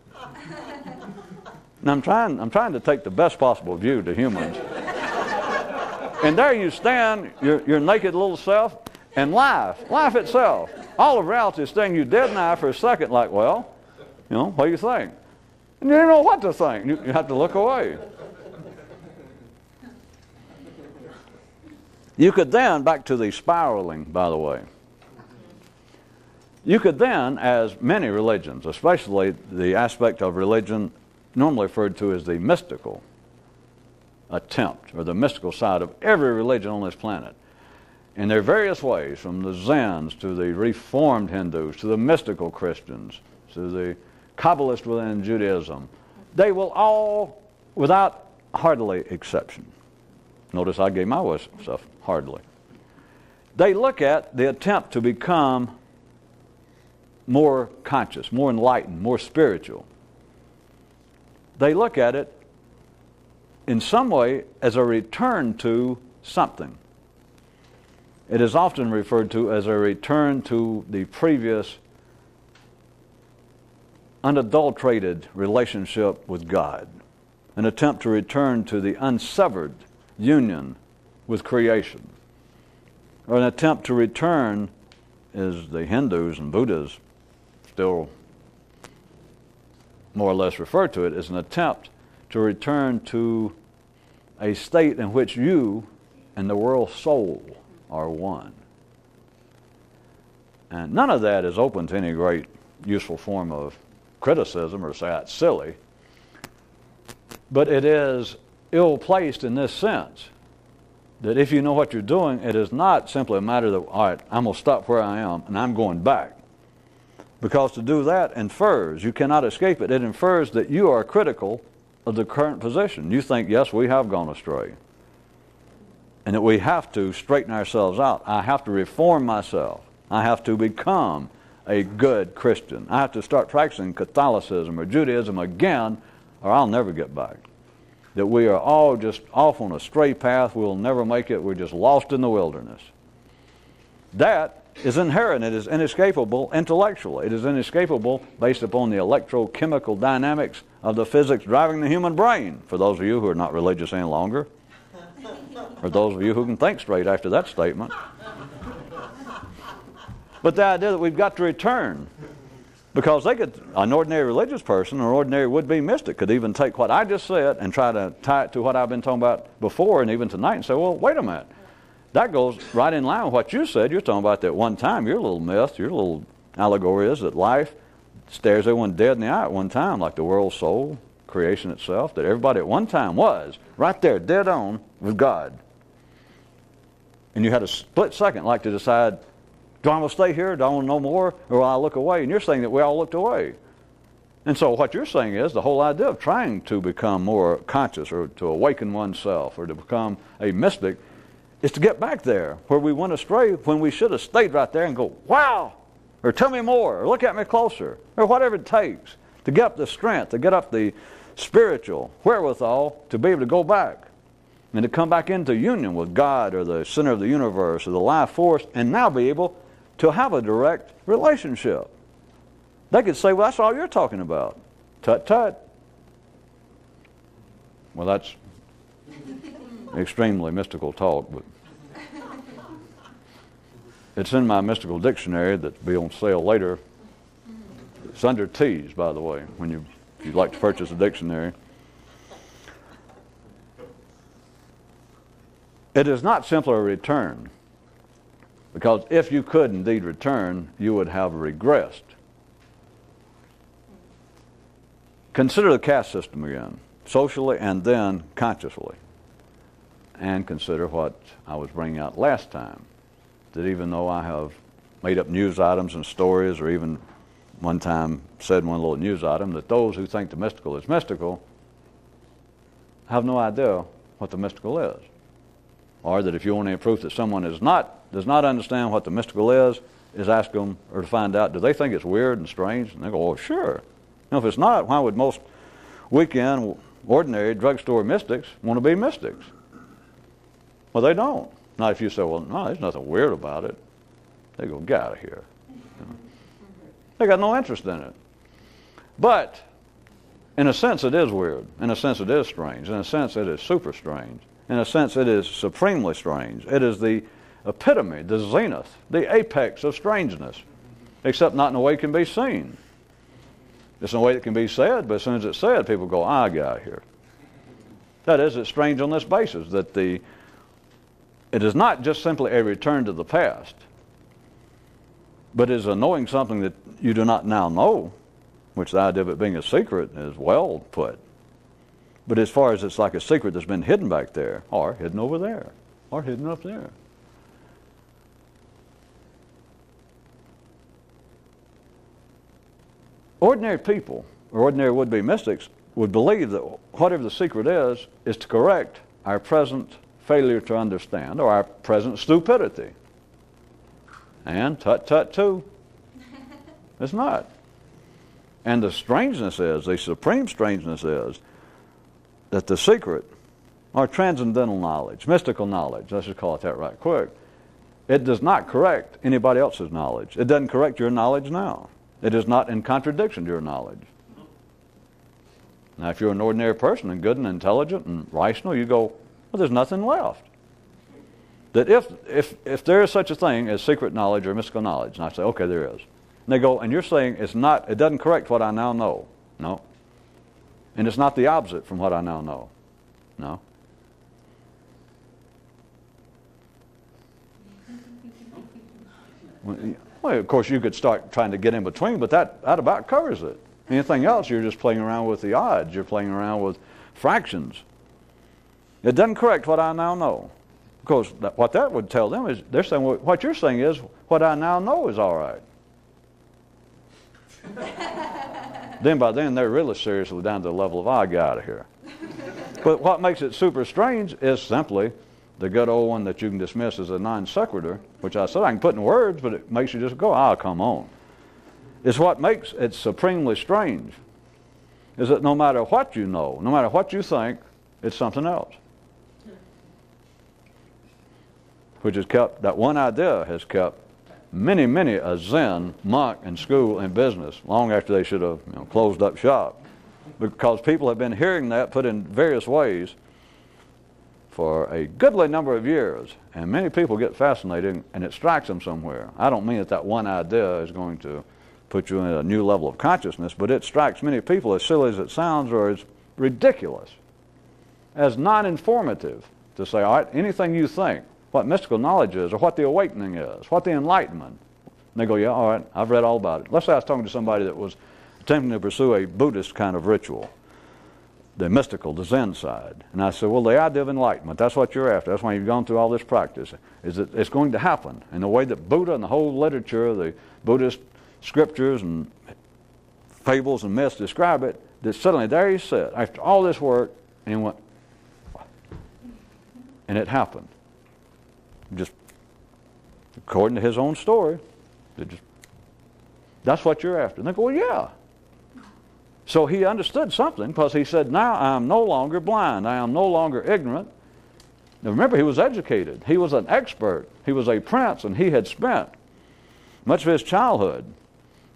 And I'm trying to take the best possible view to humans. And there you stand, your naked little self, and life itself. All of reality is staring you dead in the eye for a second, like, well, what do you think? And you don't know what to think. You have to look away. You could then, back to the spiraling, by the way, you could then, as many religions, especially the aspect of religion normally referred to as the mystical attempt, or the mystical side of every religion on this planet, in their various ways, from the Zens to the Reformed Hindus to the mystical Christians to the Kabbalists within Judaism, they will all, without hardly exception, notice I gave my stuff hardly, they look at the attempt to become more conscious, more enlightened, more spiritual. They look at it in some way as a return to something. It is often referred to as a return to the previous unadulterated relationship with God, an attempt to return to the unsevered union with creation, or an attempt to return, as the Hindus and Buddhas still more or less refer to it, as an attempt to return to a state in which you and the world soul are one. And none of that is open to any great useful form of criticism or say that's silly, but it is ill-placed in this sense that if you know what you're doing, it is not simply a matter of, all right, I'm going to stop where I am and I'm going back. Because to do that infers, you cannot escape it, it infers that you are critical of the current position. You think, yes, we have gone astray, and that we have to straighten ourselves out. I have to reform myself. I have to become a good Christian. I have to start practicing Catholicism or Judaism again, or I'll never get back. That we are all just off on a stray path. We'll never make it. We're just lost in the wilderness. That is inherent. It is inescapable intellectually. It is inescapable based upon the electrochemical dynamics of the physics driving the human brain, for those of you who are not religious any longer, or those of you who can think straight after that statement. But the idea that we've got to return, because an ordinary religious person or ordinary would-be mystic could even take what I just said and try to tie it to what I've been talking about before and even tonight and say, well, wait a minute. That goes right in line with what you said. You're talking about that one time. Your little myth, your little allegory is that life stares everyone dead in the eye at one time, like the world soul, creation itself, that everybody at one time was right there, dead on, with God. And you had a split second like to decide, do I want to stay here? Do I want to know more? Or will I look away? And you're saying that we all looked away. And so what you're saying is the whole idea of trying to become more conscious or to awaken oneself or to become a mystic is to get back there where we went astray when we should have stayed right there and go, wow, or tell me more, or look at me closer, or whatever it takes to get up the strength, to get up the spiritual wherewithal to be able to go back and to come back into union with God or the center of the universe or the life force and now be able to have a direct relationship. They could say, well, that's all you're talking about. Tut, tut. Well, that's extremely mystical talk, but it's in my mystical dictionary that'll be on sale later. It's under T's, by the way, when if you'd like to purchase a dictionary. It is not simply a return, because if you could indeed return, you would have regressed. Consider the caste system again, socially and then consciously. And consider what I was bringing out last time, that even though I have made up news items and stories, or even one time said one little news item, that those who think the mystical is mystical have no idea what the mystical is. Or that if you want any proof that someone does not understand what the mystical is ask them or to find out, do they think it's weird and strange? And they go, oh, sure. Now, if it's not, why would most weekend, ordinary drugstore mystics want to be mystics? Well, they don't. Not if you say, well, no, there's nothing weird about it. They go, get out of here. You know? They got no interest in it. But in a sense, it is weird. In a sense, it is strange. In a sense, it is super strange. In a sense, it is supremely strange. It is the epitome, the zenith, the apex of strangeness, except not in a way it can be seen. It's in a way that can be said, but as soon as it's said, people go, get out of here. That is, it's strange on this basis, that it is not just simply a return to the past, but is a knowing something that you do not now know, which the idea of it being a secret is well put. But as far as it's like a secret that's been hidden back there, or hidden over there, or hidden up there. Ordinary people, or ordinary would-be mystics, would believe that whatever the secret is to correct our present failure to understand, or our present stupidity. And tut-tut too. It's not. And the strangeness is, the supreme strangeness is, that the secret, or transcendental knowledge, mystical knowledge, let's just call it that right quick, it does not correct anybody else's knowledge. It doesn't correct your knowledge now. It is not in contradiction to your knowledge. Now, if you're an ordinary person and good and intelligent and rational, you go, well, there's nothing left. That if there is such a thing as secret knowledge or mystical knowledge, and I say, okay, there is. And they go, and you're saying it doesn't correct what I now know. No. And it's not the opposite from what I now know. No. Well, of course, you could start trying to get in between, but that about covers it. Anything else, you're just playing around with the odds. You're playing around with fractions. It doesn't correct what I now know. Because what that would tell them is, they're saying, well, what you're saying is, what I now know is all right. Then by then, they're really seriously down to the level of, get out of here. But what makes it super strange is simply the good old one that you can dismiss as a non sequitur, which I said I can put in words, but it makes you just go, ah, come on. It's what makes it supremely strange, is that no matter what you know, no matter what you think, it's something else. Which has kept, that one idea has kept many, many a Zen monk in school and business long after they should have closed up shop. Because people have been hearing that put in various ways for a goodly number of years. And many people get fascinated and it strikes them somewhere. I don't mean that that one idea is going to put you in a new level of consciousness, but it strikes many people, as silly as it sounds, or as ridiculous, as non-informative, to say, all right, anything you think, what mystical knowledge is, or what the awakening is, what the enlightenment. And they go, yeah, all right, I've read all about it. Let's say I was talking to somebody that was attempting to pursue a Buddhist kind of ritual, the mystical, the Zen side. And I said, well, the idea of enlightenment, that's what you're after. That's why you've gone through all this practice, is that it's going to happen in the way that Buddha and the whole literature, the Buddhist scriptures and fables and myths describe it, that suddenly there he sat, after all this work, and he went, and it happened. Just according to his own story, that's what you're after. And they go, well, yeah. So he understood something, because he said, now I am no longer blind. I am no longer ignorant. Now remember, he was educated. He was an expert. He was a prince, and he had spent much of his childhood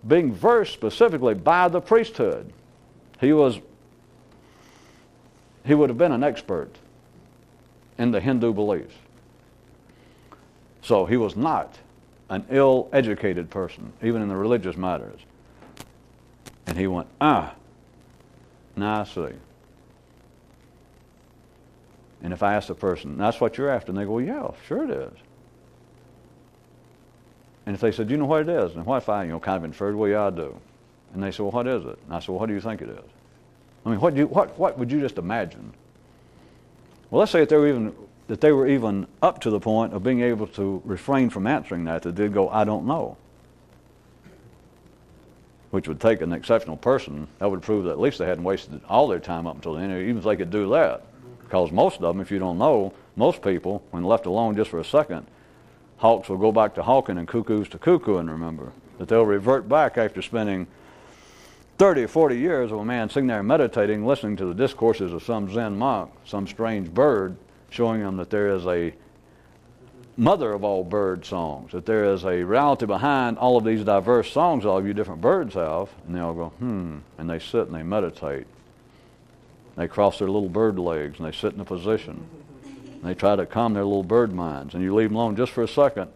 being versed specifically by the priesthood. He would have been an expert in the Hindu beliefs. So he was not an ill-educated person, even in the religious matters. And he went, now I see. And if I ask the person, that's what you're after, and they go, yeah, sure it is. And if they said, do you know what it is? And what if I, kind of inferred, well, yeah, I do. And they said, well, what is it? And I said, well, what do you think it is? I mean, what would you just imagine? Well, let's say that they were even up to the point of being able to refrain from answering that they'd go, I don't know. Which would take an exceptional person. That would prove that at least they hadn't wasted all their time up until the end, even if they could do that. Because most of them, if you don't know, most people, when left alone just for a second, hawks will go back to hawking and cuckoos to cuckooing, remember. That they'll revert back after spending 30 or 40 years of a man sitting there meditating, listening to the discourses of some Zen monk, some strange bird, showing them that there is a mother of all bird songs, that there is a reality behind all of these diverse songs all of you different birds have, and they all go, and they sit and they meditate. They cross their little bird legs and they sit in a position. And they try to calm their little bird minds, and you leave them alone just for a second,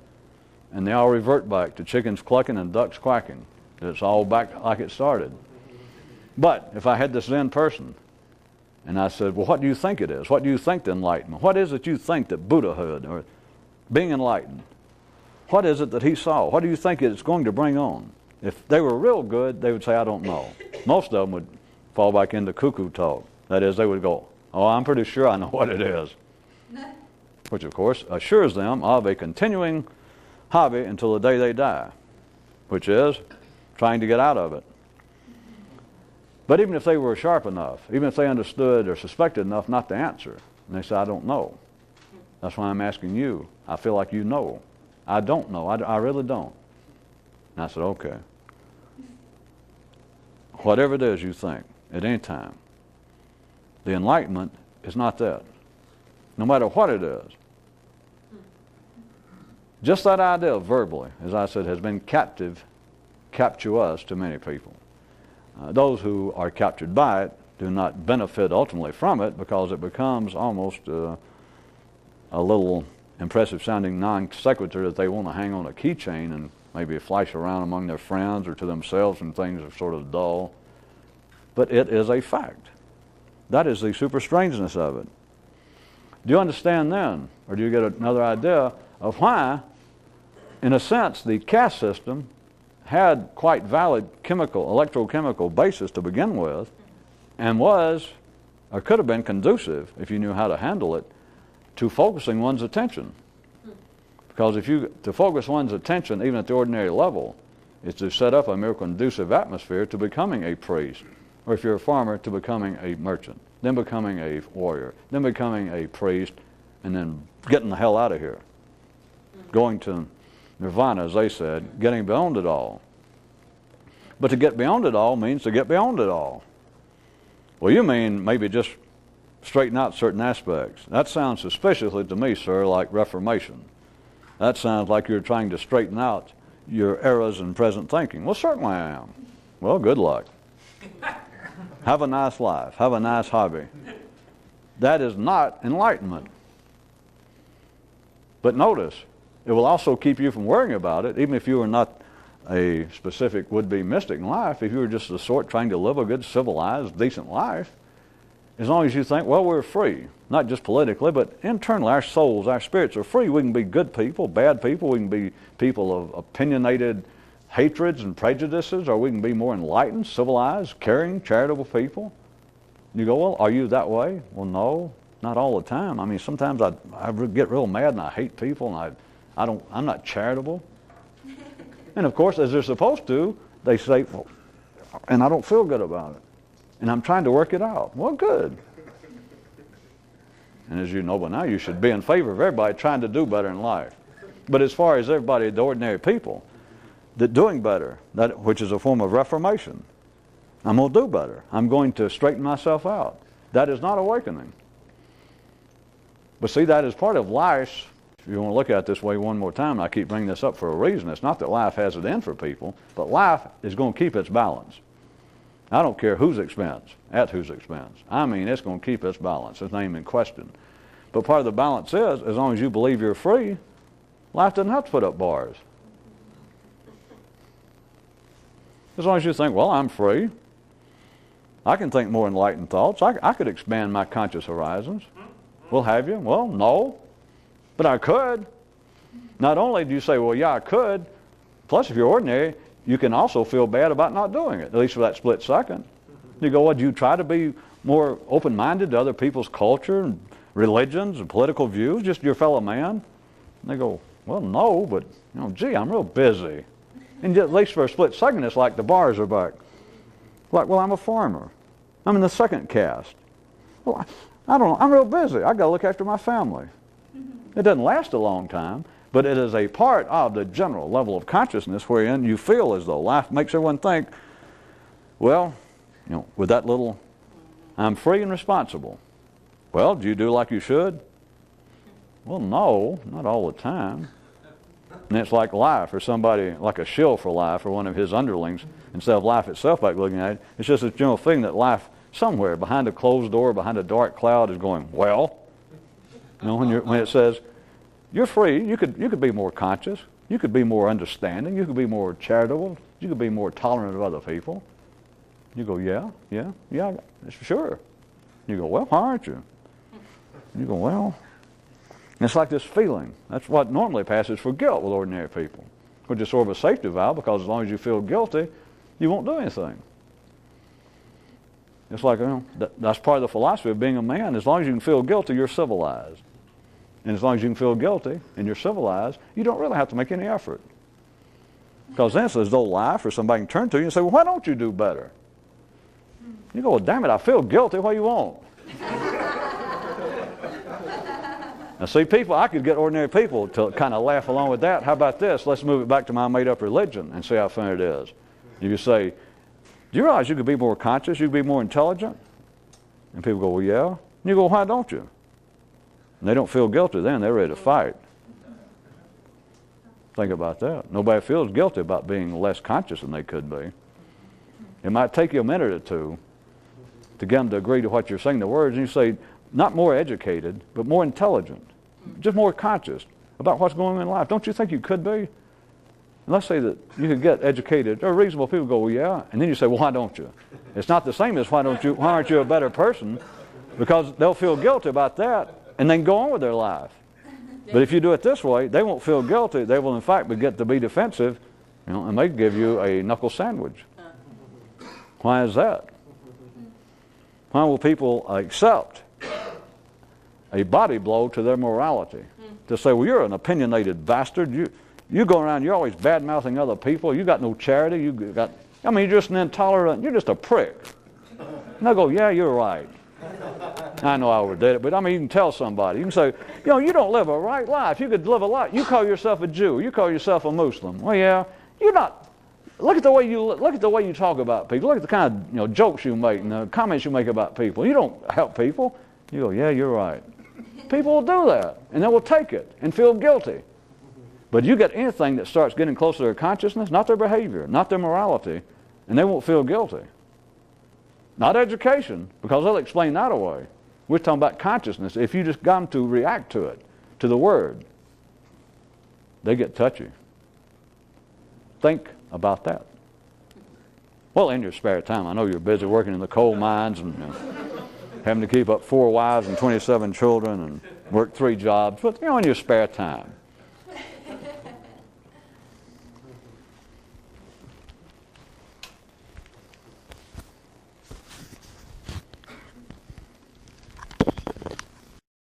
and they all revert back to chickens clucking and ducks quacking. It's all back like it started. But if I had this Zen person, and I said, well, what do you think it is? What do you think the enlightenment? What is it you think that Buddhahood, or being enlightened, what is it that he saw? What do you think it's going to bring on? If they were real good, they would say, I don't know. Most of them would fall back into cuckoo talk. That is, they would go, oh, I'm pretty sure I know what it is. Which, of course, assures them of a continuing hobby until the day they die, which is trying to get out of it. But even if they were sharp enough, even if they understood or suspected enough not to answer, and they said, I don't know. That's why I'm asking you. I feel like you know. I don't know. I really don't. And I said, okay. Whatever it is you think at any time, the enlightenment is not that. No matter what it is. Just that idea verbally, as I said, has been captious to many people. Those who are captured by it do not benefit ultimately from it, because it becomes almost a little impressive sounding non sequitur that they want to hang on a keychain and maybe flash around among their friends or to themselves, and things are sort of dull. But it is a fact. That is the super strangeness of it. Do you understand then, or do you get another idea of why, in a sense, the caste system had quite valid electrochemical basis to begin with, and was, or could have been conducive, if you knew how to handle it, to focusing one's attention. Because to focus one's attention, even at the ordinary level, is to set up a more conducive atmosphere to becoming a priest, or if you're a farmer, to becoming a merchant. then becoming a warrior, then becoming a priest, and then getting the hell out of here. Going to nirvana, as they said, getting beyond it all. But to get beyond it all means to get beyond it all. Well, you mean maybe just straighten out certain aspects. That sounds suspiciously to me, sir, like Reformation. That sounds like you're trying to straighten out your errors in present thinking. Well, certainly I am. Well, good luck. Have a nice life. Have a nice hobby. That is not enlightenment. But notice, it will also keep you from worrying about it, even if you are not a specific would-be mystic in life. If you were just the sort trying to live a good, civilized, decent life, as long as you think, well, we're free, not just politically, but internally, our souls, our spirits are free. We can be good people, bad people. We can be people of opinionated hatreds and prejudices, or we can be more enlightened, civilized, caring, charitable people. You go, well, are you that way? Well, no, not all the time. I mean, sometimes I get real mad and I hate people, and I'm not charitable. And of course, as they're supposed to, they say, well, and I don't feel good about it. And I'm trying to work it out. Well, good. And as you know by now, you should be in favor of everybody trying to do better in life. But as far as everybody, the ordinary people, that doing better, that which is a form of reformation, I'm going to do better. I'm going to straighten myself out. That is not awakening. But see, that is part of life. If you want to look at it this way one more time, and I keep bringing this up for a reason. It's not that life has it in for people, but life is going to keep its balance. I don't care whose expense, at whose expense. I mean, it's going to keep its balance. It's not even in question. But part of the balance is, as long as you believe you're free, life doesn't have to put up bars. As long as you think, well, I'm free. I can think more enlightened thoughts. I could expand my conscious horizons. Well, have you? Well, no. But I could. Not only do you say, well, yeah, I could, plus if you're ordinary, you can also feel bad about not doing it, at least for that split second. You go, well, do you try to be more open-minded to other people's culture and religions and political views, just your fellow man? And they go, well, no, but, gee, I'm real busy. And at least for a split second, it's like the bars are back. Like, well, I'm a farmer. I'm in the second caste. Well, I don't know. I'm real busy. I got to look after my family. It doesn't last a long time, but it is a part of the general level of consciousness wherein you feel as though life makes everyone think, well, with that little, I'm free and responsible. Well, do you do like you should? Well, no, not all the time. And it's like life, or somebody, like a shill for life, or one of his underlings, instead of life itself, like looking at it. It's just a general thing that life somewhere behind a closed door, behind a dark cloud is going, well, when it says, you're free, you could be more conscious, you could be more understanding, you could be more charitable, you could be more tolerant of other people. You go, yeah, sure. You go, well, why aren't you? You go, well, and it's like this feeling. That's what normally passes for guilt with ordinary people, which is sort of a safety valve, because as long as you feel guilty, you won't do anything. It's like, that's part of the philosophy of being a man. As long as you can feel guilty, you're civilized. And as long as you can feel guilty and you're civilized, you don't really have to make any effort. Because then it's as though life or somebody can turn to you and say, well, why don't you do better? You go, well, damn it, I feel guilty. What do you want? Now, see, I could get ordinary people to kind of laugh along with that. How about this? Let's move it back to my made-up religion and see how fun it is. You say, do you realize you could be more conscious? You could be more intelligent? And people go, well, yeah. And you go, why don't you? And they don't feel guilty then. They're ready to fight. Think about that. Nobody feels guilty about being less conscious than they could be. It might take you a minute or two to get them to agree to what you're saying, the words, and you say, not more educated, but more intelligent, just more conscious about what's going on in life. Don't you think you could be? And let's say that you could get educated, or reasonable people go, well, yeah, and then you say, well, why don't you? It's not the same as why aren't you a better person? Because they'll feel guilty about that, and then go on with their life. But if you do it this way, they won't feel guilty. They will, in fact, get to be defensive, and they give you a knuckle sandwich. Why is that? Why will people accept a body blow to their morality? To say, well, you're an opinionated bastard. You go around, you're always bad-mouthing other people. You got no charity. You're just an intolerant. You're just a prick. And they'll go, yeah, you're right. I know I overdid it, but I mean, you can tell somebody. You can say, you don't live a right life. You could live a life. You call yourself a Jew. You call yourself a Muslim. Well, yeah, you're not. Look at the way you talk about people. Look at the kind of jokes you make and the comments you make about people. You don't help people. You go, yeah, you're right. People will do that, and they will take it and feel guilty. But you get anything that starts getting closer to their consciousness, not their behavior, not their morality, and they won't feel guilty. Not education, because they'll explain that away. We're talking about consciousness. If you just got them to react to it, to the word, they get touchy. Think about that. Well, in your spare time, I know you're busy working in the coal mines and having to keep up 4 wives and 27 children and work 3 jobs, but in your spare time,